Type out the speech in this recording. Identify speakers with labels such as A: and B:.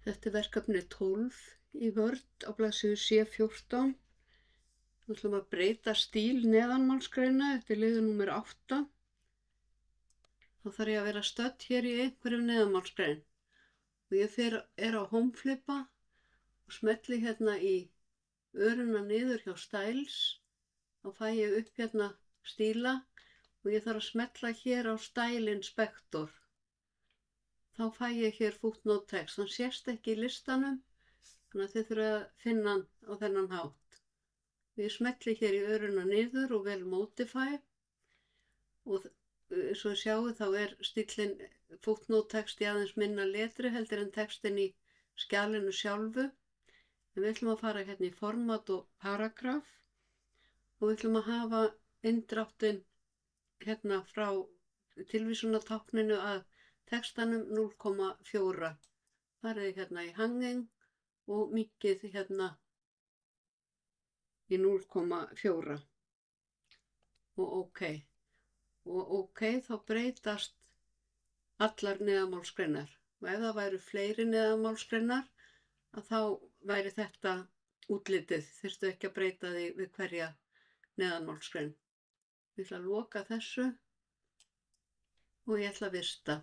A: Þetta er verkefni 12 í Word á blaðsíðu C14. Nú ætlum að breyta stíl neðanmálsgreina eftir liður númer 8. Þá þarf ég að vera stödd hér í einhverjum neðanmálsgrein. Og ég er á Homeflipa og smelli hérna í öruna niður hjá Styles. Þá fæ ég upp hérna stíla og ég þarf að smella hér á Style Inspector. Þá fæ ég hér footnote text. Hann sést ekki í listanum, þannig að þið þurfum að finna hann á þennan hátt. Ég smelli hér í öruna niður og vel Modify og eins og sjáu þá er stíllinn footnote text í aðeins minna letri heldur en textin í skjalinu sjálfu. En við ætlum að fara hérna í format og paragraf og við ætlum að hafa inndráttinn hérna frá tilvísunartákninu að textanum 0,4. Farið hérna í hanging og minkið hérna í 0,4 og OK. Og OK, þá breytast allar neðanmálsgreinar. Og ef það væru fleiri neðanmálsgreinar, að þá væri þetta útlitið. Þyrftu ekki að breyta því við hverja neðanmálsgrein. Ég ætla að loka þessu og ég ætla að vista.